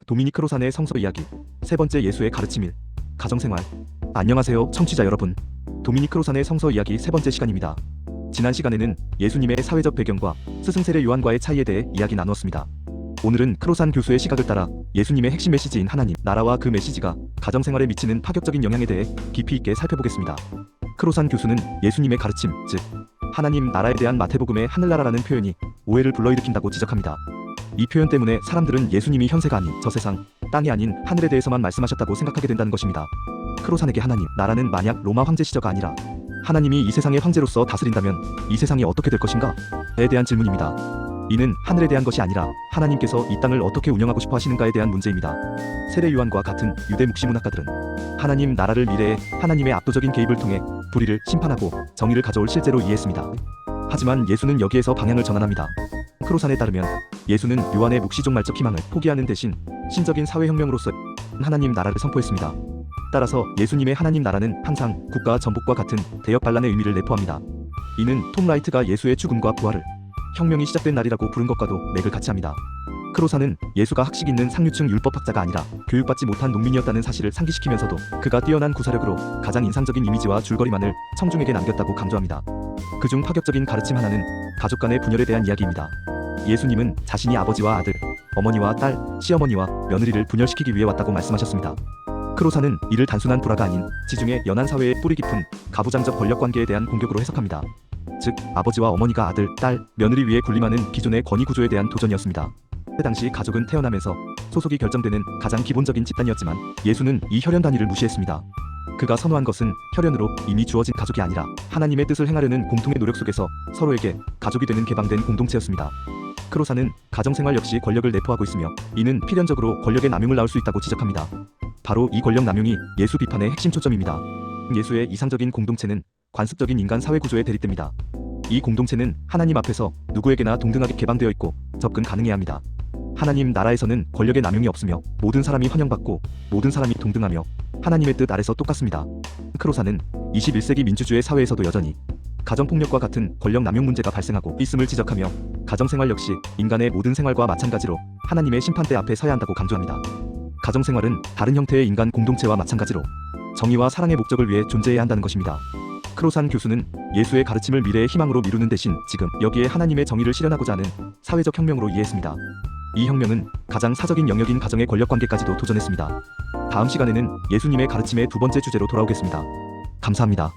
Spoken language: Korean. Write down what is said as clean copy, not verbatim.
도미니 크로산의 성서 이야기 세 번째 예수의 가르침 1. 가정생활. 안녕하세요 청취자 여러분. 도미니 크로산의 성서 이야기 세 번째 시간입니다. 지난 시간에는 예수님의 사회적 배경과 스승 세례 요한과의 차이에 대해 이야기 나누었습니다. 오늘은 크로산 교수의 시각을 따라 예수님의 핵심 메시지인 하나님, 나라와 그 메시지가 가정생활에 미치는 파격적인 영향에 대해 깊이 있게 살펴보겠습니다. 크로산 교수는 예수님의 가르침, 즉 하나님 나라에 대한 마태복음의 하늘나라라는 표현이 오해를 불러일으킨다고 지적합니다. 이 표현 때문에 사람들은 예수님이 현세가 아닌 저 세상, 땅이 아닌 하늘에 대해서만 말씀하셨다고 생각하게 된다는 것입니다. 크로산에게 하나님, 나라는 만약 로마 황제 시저가 아니라 하나님이 이 세상의 황제로서 다스린다면 이 세상이 어떻게 될 것인가? 에 대한 질문입니다. 이는 하늘에 대한 것이 아니라 하나님께서 이 땅을 어떻게 운영하고 싶어 하시는가에 대한 문제입니다. 세례 요한과 같은 유대 묵시 문학가들은 하나님 나라를 미래에 하나님의 압도적인 개입을 통해 불의를 심판하고 정의를 가져올 실제로 이해했습니다. 하지만 예수는 여기에서 방향을 전환합니다. 크로산에 따르면 예수는 요한의 묵시종 말적 희망을 포기하는 대신 신적인 사회혁명으로서 하나님 나라를 선포했습니다. 따라서 예수님의 하나님 나라는 항상 국가 전복과 같은 대역 반란의 의미를 내포합니다. 이는 톰 라이트가 예수의 죽음과 부활을 혁명이 시작된 날이라고 부른 것과도 맥을 같이 합니다. 크로산은 예수가 학식 있는 상류층 율법학자가 아니라 교육받지 못한 농민이었다는 사실을 상기시키면서도 그가 뛰어난 구사력으로 가장 인상적인 이미지와 줄거리만을 청중에게 남겼다고 강조합니다. 그중 파격적인 가르침 하나는 가족 간의 분열에 대한 이야기입니다. 예수님은 자신이 아버지와 아들, 어머니와 딸, 시어머니와 며느리를 분열시키기 위해 왔다고 말씀하셨습니다. 크로산은 이를 단순한 불화가 아닌 지중해 연안 사회의 뿌리 깊은 가부장적 권력관계에 대한 공격으로 해석합니다. 즉 아버지와 어머니가 아들, 딸, 며느리 위에 군림하는 기존의 권위 구조에 대한 도전이었습니다. 그 당시 가족은 태어나면서 소속이 결정되는 가장 기본적인 집단이었지만 예수는 이 혈연 단위를 무시했습니다. 그가 선호한 것은 혈연으로 이미 주어진 가족이 아니라 하나님의 뜻을 행하려는 공통의 노력 속에서 서로에게 가족이 되는 개방된 공동체였습니다. 크로산은 가정생활 역시 권력을 내포하고 있으며 이는 필연적으로 권력의 남용을 낳을 수 있다고 지적합니다. 바로 이 권력 남용이 예수 비판의 핵심 초점입니다. 예수의 이상적인 공동체는 관습적인 인간 사회 구조의 대립됩니다. 이 공동체는 하나님 앞에서 누구에게나 동등하게 개방되어 있고 접근 가능해야 합니다. 하나님 나라에서는 권력의 남용이 없으며 모든 사람이 환영받고 모든 사람이 동등하며 하나님의 뜻 아래서 똑같습니다. 크로산은 21세기 민주주의 사회에서도 여전히 가정폭력과 같은 권력 남용 문제가 발생하고 있음을 지적하며 가정생활 역시 인간의 모든 생활과 마찬가지로 하나님의 심판대 앞에 서야 한다고 강조합니다. 가정생활은 다른 형태의 인간 공동체와 마찬가지로 정의와 사랑의 목적을 위해 존재해야 한다는 것입니다. 크로산 교수는 예수의 가르침을 미래의 희망으로 미루는 대신 지금 여기에 하나님의 정의를 실현하고자 하는 사회적 혁명으로 이해했습니다. 이 혁명은 가장 사적인 영역인 가정의 권력관계까지도 도전했습니다. 다음 시간에는 예수님의 가르침의 두 번째 주제로 돌아오겠습니다. 감사합니다.